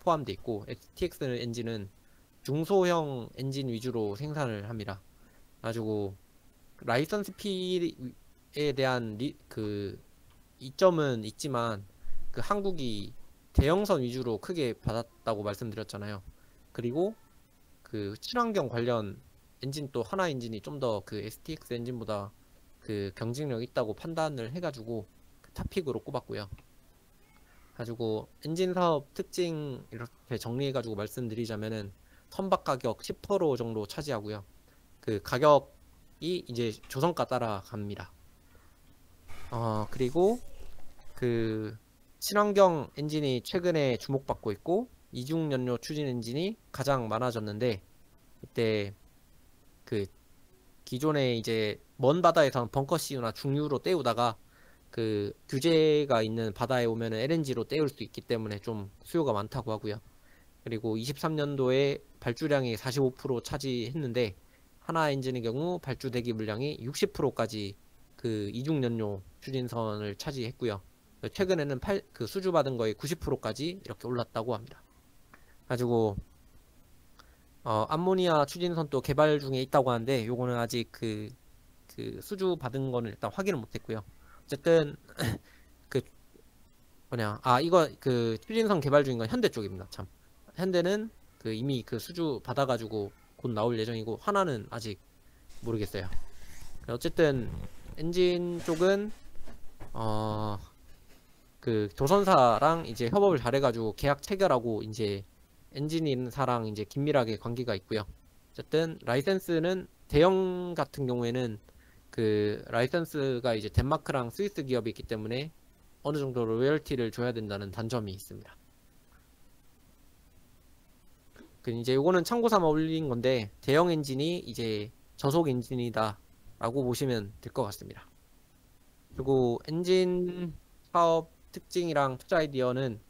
포함되어 있고 STX 엔진은 중소형 엔진 위주로 생산을 합니다. 가지고 라이선스 피에 대한 그 이점은 있지만 그 한국이 대형선 위주로 크게 받았다고 말씀드렸잖아요. 그리고 그 친환경 관련 엔진 또 하나 엔진이 좀 더 그 STX 엔진보다 그 경쟁력 있다고 판단을 해가지고 그 탑픽으로 꼽았고요. 가지고 엔진 사업 특징 이렇게 정리해가지고 말씀드리자면은 선박 가격 10% 정도 차지하고요. 그 가격이 이제 조선가 따라갑니다. 그리고 그 친환경 엔진이 최근에 주목받고 있고 이중연료 추진 엔진이 가장 많아졌는데 이때 그 기존에 이제 먼 바다에서는 벙커CU나 중유로 때우다가 그 규제가 있는 바다에 오면은 LNG로 때울 수 있기 때문에 좀 수요가 많다고 하고요. 그리고 23년도에 발주량이 45% 차지했는데 하나 엔진의 경우 발주 대기 물량이 60%까지 그 이중연료 추진선을 차지했고요. 최근에는 그 수주 받은 거의 90%까지 이렇게 올랐다고 합니다. 가지고 암모니아 추진선도 개발 중에 있다고 하는데 요거는 아직 그 수주 받은 거는 일단 확인을 못했고요. 어쨌든 그 이거 그 추진선 개발 중인 건 현대 쪽입니다. 참 현대는 그 이미 그 수주 받아가지고 곧 나올 예정이고 하나는 아직 모르겠어요. 어쨌든 엔진 쪽은 그 조선사랑 이제 협업을 잘해가지고 계약 체결하고 이제 엔진사랑 이제 긴밀하게 관계가 있고요. 어쨌든 라이센스는 대형 같은 경우에는 그 라이센스가 이제 덴마크랑 스위스 기업이 있기 때문에 어느 정도 로열티를 줘야 된다는 단점이 있습니다. 그 이제 요거는 참고 삼아 올린 건데 대형 엔진이 이제 저속 엔진이다 라고 보시면 될 것 같습니다. 그리고 엔진 사업 특징이랑 투자 아이디어는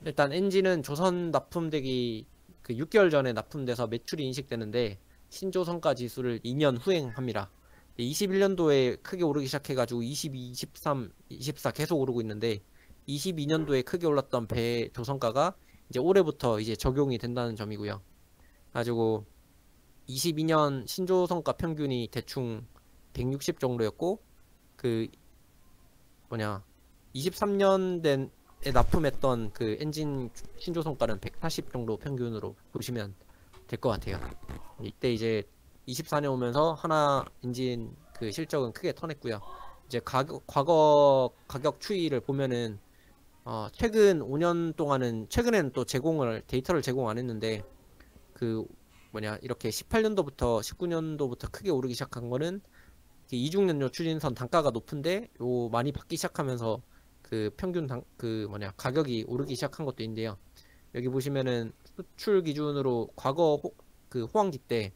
일단 엔진은 조선 납품되기 그 6개월 전에 납품돼서 매출이 인식되는데 신조선가 지수를 2년 후행합니다. 21년도에 크게 오르기 시작해가지고 22, 23, 24 계속 오르고 있는데 22년도에 크게 올랐던 배 조선가가 이제 올해부터 이제 적용이 된다는 점이고요. 가지고 22년 신조선가 평균이 대충 160 정도였고 그 23년에 납품했던 그 엔진 신조선가는 140 정도 평균으로 보시면 될 것 같아요. 이때 이제 24년 오면서 하나 엔진 그 실적은 크게 턴했고요. 이제 과거 가격 추이를 보면은 최근 5년 동안은 최근에는 또 데이터를 제공 안 했는데 그 이렇게 18년도부터 19년도부터 크게 오르기 시작한 거는 이중연료 추진선 단가가 높은데 요 많이 받기 시작하면서 그 평균 가격이 오르기 시작한 것도 있는데요. 여기 보시면은 수출 기준으로 과거 그 호황기 때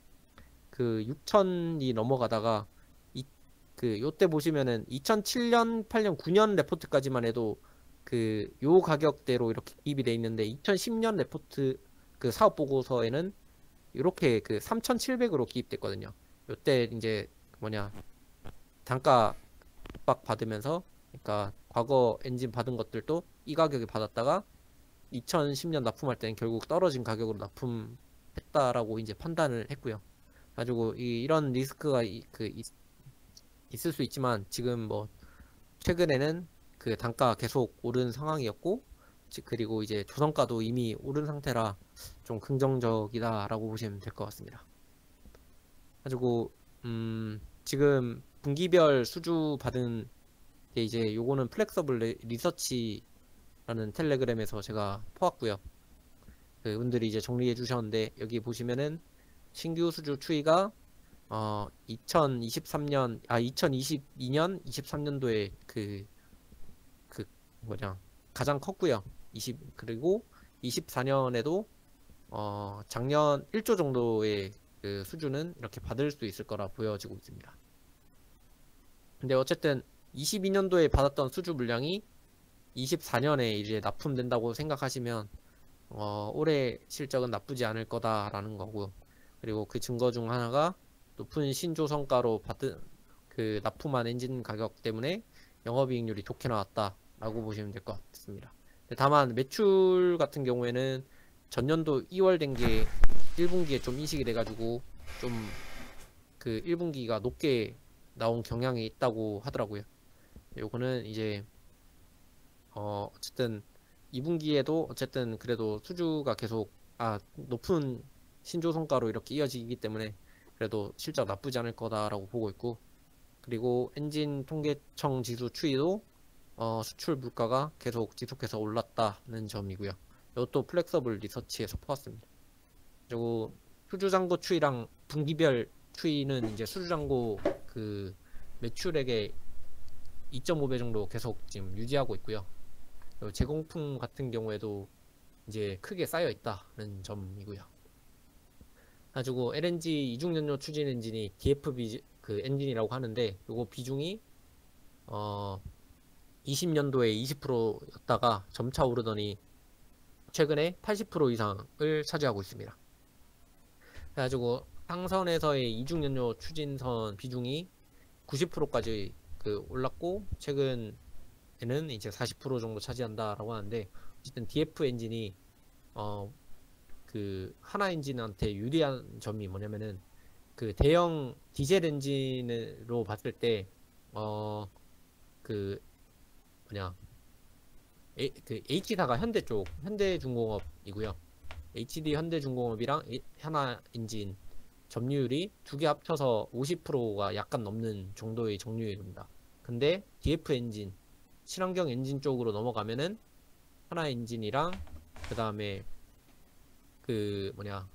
그 6천이 넘어가다가 요때 보시면은 2007년, 8년, 9년 레포트까지만 해도 그 요 가격대로 이렇게 기입이 돼 있는데 2010년 레포트 그 사업 보고서에는 이렇게 그 3,700으로 기입됐거든요. 요때 이제 단가 압박 받으면서 그러니까 과거 엔진 받은 것들도 이 가격에 받았다가 2010년 납품할 때는 결국 떨어진 가격으로 납품했다라고 이제 판단을 했고요. 가지고 이런 리스크가 있을 수 있지만 지금 뭐 최근에는 그 단가 계속 오른 상황이었고 그리고 이제 조선가도 이미 오른 상태라 좀 긍정적이다라고 보시면 될 것 같습니다. 가지고 지금 분기별 수주 받은 게 이제 요거는 플렉서블 리서치라는 텔레그램에서 제가 퍼왔고요. 그 분들이 이제 정리해 주셨는데 여기 보시면은 신규 수주 추이가 2022년 23년도에 그 가장 컸고요. 그리고 24년에도 작년 1조 정도의 그 수주는 이렇게 받을 수 있을 거라 보여지고 있습니다. 근데 어쨌든 22년도에 받았던 수주 물량이 24년에 이제 납품된다고 생각하시면 올해 실적은 나쁘지 않을 거다라는 거고, 그리고 그 증거 중 하나가 높은 신조 성과로 받은 그 납품한 엔진 가격 때문에 영업이익률이 좋게 나왔다라고 보시면 될 것 같습니다. 다만 매출 같은 경우에는 전년도 2월 된 게 1분기에 좀 이식이 돼가지고 좀 그 1분기가 높게 나온 경향이 있다고 하더라고요. 요거는 이제 어쨌든 2분기에도 어쨌든 그래도 수주가 계속 높은 신조 성과로 이렇게 이어지기 때문에 그래도 실적 나쁘지 않을 거다라고 보고 있고, 그리고 엔진 통계청 지수 추이도 수출 물가가 계속 지속해서 올랐다는 점이고요. 이것도 플렉서블 리서치에서 보았습니다. 그리고 수주잔고 추이랑 분기별 추이는 이제 수주잔고 그 매출액의 2.5배 정도 계속 지금 유지하고 있고요. 그리고 제공품 같은 경우에도 이제 크게 쌓여 있다는 점이고요. 가지고 LNG 이중연료 추진 엔진이 DFB 그 엔진이라고 하는데, 요거 비중이 20년도에 20%였다가 점차 오르더니 최근에 80% 이상을 차지하고 있습니다. 그래가지고 상선에서의 이중연료 추진선 비중이 90%까지 그 올랐고, 최근에는 이제 40% 정도 차지한다라고 하는데, 어쨌든 DF 엔진이 그 하나 엔진한테 유리한 점이 뭐냐면은, 그 대형 디젤 엔진으로 봤을 때 그 뭐냐 그 H사가 현대 쪽 현대중공업이고요. HD 현대중공업이랑 하나 엔진 점유율이 두 개 합쳐서 50%가 약간 넘는 정도의 점유율입니다. 근데 DF 엔진 친환경 엔진 쪽으로 넘어가면은 하나 엔진이랑 그 다음에 그 뭐냐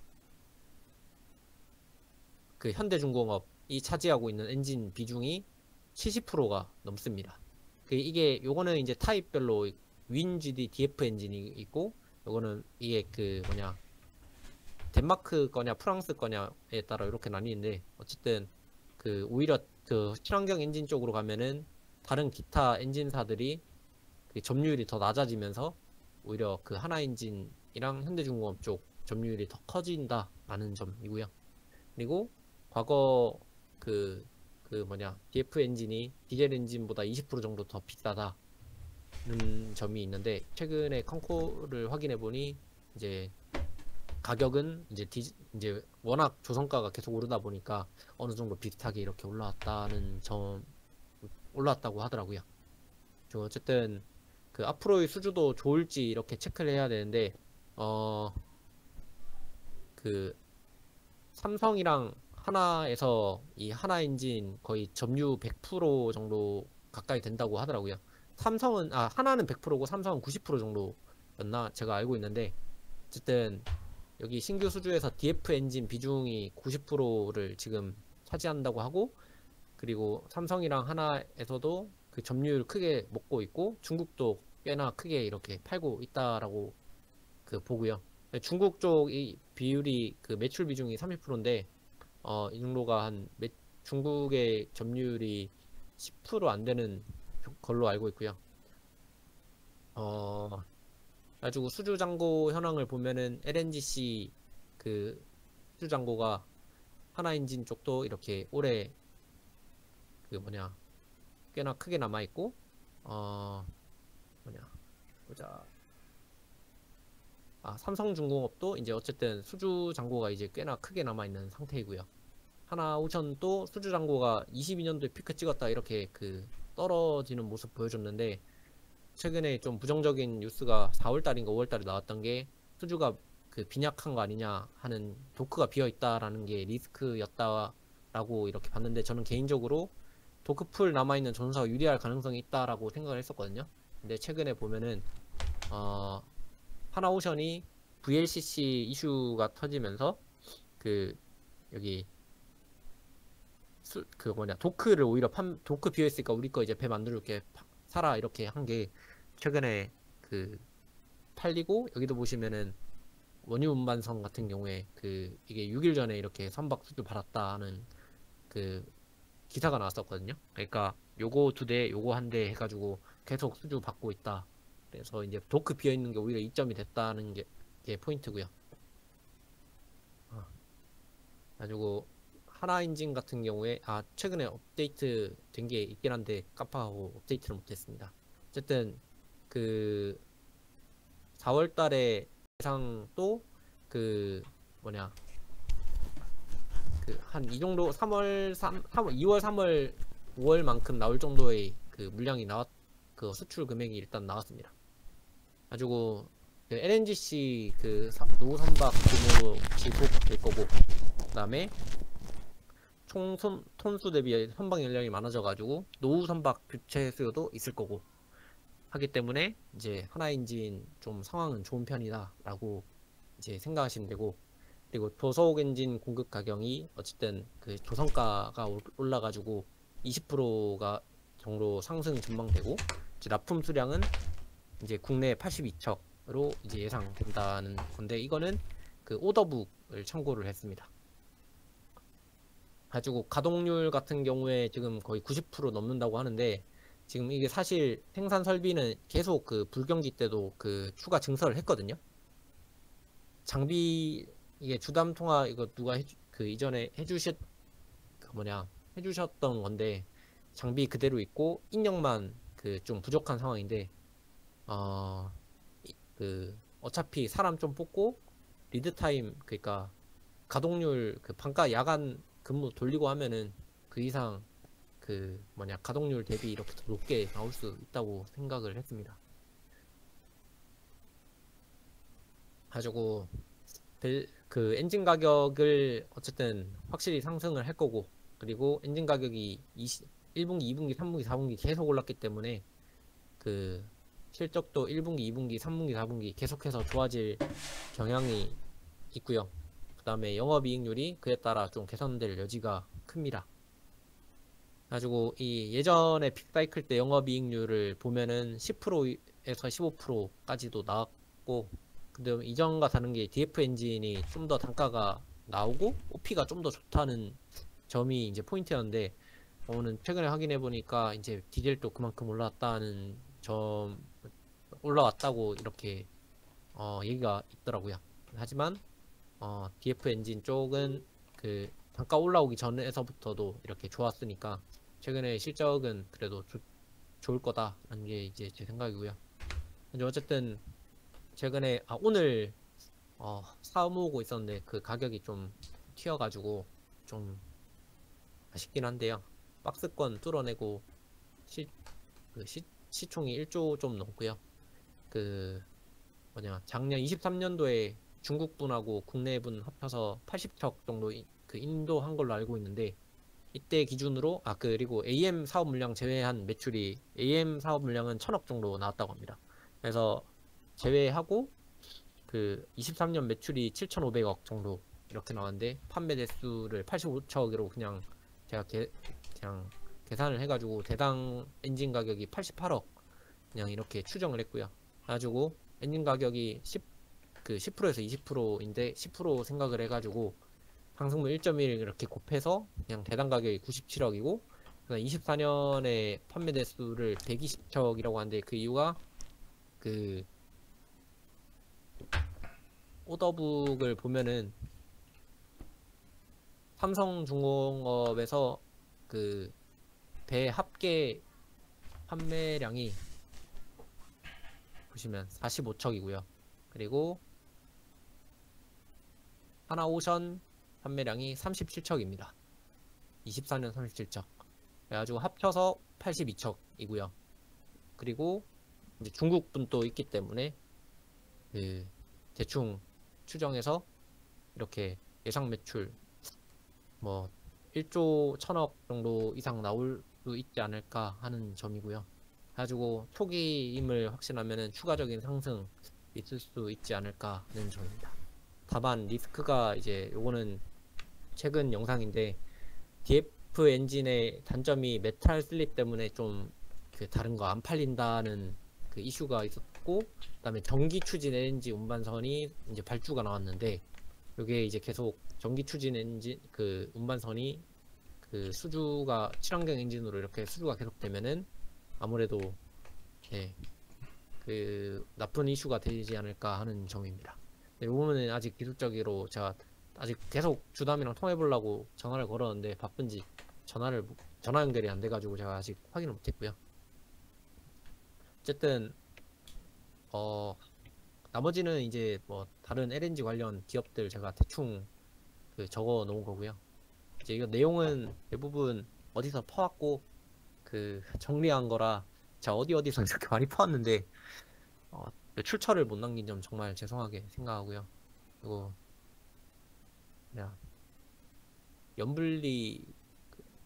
그 현대중공업이 차지하고 있는 엔진 비중이 70%가 넘습니다. 이게 요거는 이제 타입별로 윈GD DF 엔진이 있고, 요거는 이게 그 뭐냐 덴마크 거냐 프랑스 거냐에 따라 이렇게 나뉘는데, 어쨌든 그 오히려 그 친환경 엔진 쪽으로 가면은 다른 기타 엔진사들이 그 점유율이 더 낮아지면서 오히려 그 하나 엔진이랑 현대중공업 쪽 점유율이 더 커진다라는 점이고요. 그리고 과거 그 뭐냐 DF 엔진이 디젤 엔진보다 20% 정도 더 비싸다는 점이 있는데, 최근에 컨코를 확인해 보니 이제 가격은 이제 워낙 조선가가 계속 오르다 보니까 어느 정도 비슷하게 이렇게 올라왔다고 하더라고요. 어쨌든 그 앞으로의 수주도 좋을지 이렇게 체크를 해야 되는데, 그 삼성이랑 하나에서 이 하나 엔진 거의 점유 100% 정도 가까이 된다고 하더라고요. 하나는 100%고 삼성은 90% 정도였나 제가 알고 있는데, 어쨌든 여기 신규 수주에서 DF 엔진 비중이 90%를 지금 차지한다고 하고, 그리고 삼성이랑 하나에서도 그 점유율 크게 먹고 있고, 중국도 꽤나 크게 이렇게 팔고 있다라고 그 보고요. 중국 쪽 이 비율이 그 매출 비중이 30%인데, 이 정도가 중국의 점유율이 10% 안 되는 걸로 알고 있고요. 가지고 수주 잔고 현황을 보면은 LNGC 그 수주 잔고가 하나 엔진 쪽도 이렇게 올해 그 뭐냐 꽤나 크게 남아 있고, 뭐냐 보자. 삼성중공업도 이제 어쨌든 수주 잔고가 이제 꽤나 크게 남아 있는 상태이고요. 하나오션도 수주 잔고가 22년도에 피크 찍었다 이렇게 그 떨어지는 모습 보여줬는데, 최근에 좀 부정적인 뉴스가 4월달인가 5월달에 나왔던 게, 수주가 그 빈약한 거 아니냐 하는, 도크가 비어 있다라는 게 리스크였다라고 이렇게 봤는데, 저는 개인적으로 도크풀 남아있는 전사가 유리할 가능성이 있다라고 생각을 했었거든요. 근데 최근에 보면은 하나오션이 VLCC 이슈가 터지면서 그 여기 그 뭐냐 도크를 오히려 도크 비어있으니까 우리 거 이제 배 만들게 사라 이렇게 한 게 최근에 그 팔리고, 여기도 보시면은 원유 운반선 같은 경우에 그 이게 6일 전에 이렇게 선박 수주 받았다는 그 기사가 나왔었거든요. 그러니까 요거 2대 요거 1대 해가지고 계속 수주 받고 있다. 그래서 이제 도크 비어있는 게 오히려 이점이 됐다는 게 포인트고요. 가지고 하나 엔진 같은 경우에 최근에 업데이트 된 게 있긴 한데 깜빡하고 업데이트를 못했습니다. 어쨌든 그 4월 달에 예상도 그 뭐냐 그 한 이 정도 2월 3월 5월만큼 나올 정도의 그 물량이 그 수출 금액이 일단 나왔습니다. 가지고 그 LNGC 그 노후 선박 규모 지속될 거고, 그다음에 총 톤수 대비 선박 연령이 많아져가지고 노후 선박 교체 수요도 있을 거고 하기 때문에 이제 하나엔진 좀 상황은 좋은 편이다라고 이제 생각하시면 되고, 그리고 조소옥 엔진 공급 가격이 어쨌든 그 조선가가 올라가지고 20%가 정도 상승 전망되고, 이제 납품 수량은 이제 국내 82척으로 이제 예상된다는 건데, 이거는 그 오더북을 참고를 했습니다. 가지고 가동률 같은 경우에 지금 거의 90% 넘는다고 하는데, 지금 이게 사실 생산 설비는 계속 그 불경기 때도 그 추가 증설을 했거든요. 장비 이게 주담 통화 이거 누가 그 이전에 해주셨던 건데, 장비 그대로 있고 인력만 그 좀 부족한 상황인데, 어, 그 어차피 사람 좀 뽑고 리드 타임, 그러니까 가동률 그 반가 야간 근무 돌리고 하면은 그 이상 그 가동률 대비 이렇게 더 높게 나올 수 있다고 생각을 했습니다. 가지고 그 엔진 가격을 어쨌든 확실히 상승을 할 거고, 그리고 엔진 가격이 1분기, 2분기, 3분기, 4분기 계속 올랐기 때문에 그 실적도 1분기, 2분기, 3분기, 4분기 계속해서 좋아질 경향이 있고요. 그 다음에 영업이익률이 그에 따라 좀 개선될 여지가 큽니다. 가지고 이 예전에 빅사이클 때 영업이익률을 보면은 10%에서 15%까지도 나왔고, 근데 이전과 다른 게 DF 엔진이 좀 더 단가가 나오고 OP가 좀 더 좋다는 점이 이제 포인트였는데, 오늘 최근에 확인해 보니까 이제 디젤도 그만큼 올라왔다는 점, 올라왔다고 이렇게 얘기가 있더라고요. 하지만 DF 엔진 쪽은 그 단가 올라오기 전에서부터도 이렇게 좋았으니까 최근에 실적은 그래도 좋을 거다라는 게 이제 제 생각이고요. 근데 어쨌든 최근에 오늘 사업 모으고 있었는데 그 가격이 좀 튀어가지고 좀 아쉽긴 한데요. 박스권 뚫어내고 시, 시총이 1조 좀 넘고요. 그 작년 23년도에 중국분하고 국내분 합쳐서 80척 정도 그 인도한 걸로 알고 있는데, 이때 기준으로 그리고 AM 사업 물량 제외한 매출이 AM 사업 물량은 1000억 정도 나왔다고 합니다. 그래서 제외하고 그 23년 매출이 7,500억 정도 이렇게 나왔는데, 판매 대수를 85척으로 그냥 제가 그냥 계산을 해가지고 대당 엔진 가격이 88억 그냥 이렇게 추정을 했고요. 그래가지고 엔진 가격이 10%에서 20%인데 10% 생각을 해가지고 상승분 1.1 이렇게 곱해서 그냥 대당 가격이 97억이고, 24년에 판매 대수를 120척이라고 하는데, 그 이유가 그 오더북을 보면은 삼성중공업에서 그 배 합계 판매량이 보시면 45척이고요. 그리고 하나오션 판매량이 37척입니다. 24년 37척. 그래가지고 합쳐서 82척이고요. 그리고 이제 중국 분도 있기 때문에 그 대충 추정해서 이렇게 예상 매출 1조 1000억 정도 이상 나올 수 있지 않을까 하는 점이고요. 그래가지고 초기임을 확신하면은 추가적인 상승 있을 수 있지 않을까 하는 점입니다. 다만 리스크가 이제 요거는 최근 영상인데, DF 엔진의 단점이 메탈 슬립 때문에 좀 그 다른 거 안 팔린다는 그 이슈가 있었고, 그다음에 전기 추진 LNG 운반선이 이제 발주가 나왔는데, 이게 이제 계속 전기 추진 엔진 그 운반선이 그 수주가 친환경 엔진으로 이렇게 수주가 계속되면은 아무래도 그 나쁜 이슈가 되지 않을까 하는 점입니다. 이 부분은 아직 기술적으로 제가 아직 계속 주담이랑 통화해 보려고 전화를 걸었는데 바쁜지 전화 연결이 안 돼가지고 제가 아직 확인을 못했고요. 어쨌든 나머지는 이제 뭐 다른 LNG 관련 기업들 제가 대충 그 적어 놓은 거고요. 이제 이거 내용은 대부분 어디서 퍼왔고 그 정리한 거라 제가 어디서 이렇게 많이 퍼왔는데 어, 그 출처를 못 남긴 점 정말 죄송하게 생각하고요. 그리고 그냥 염블리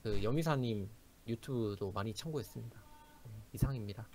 그 염이사님 유튜브도 많이 참고했습니다. 네, 이상입니다.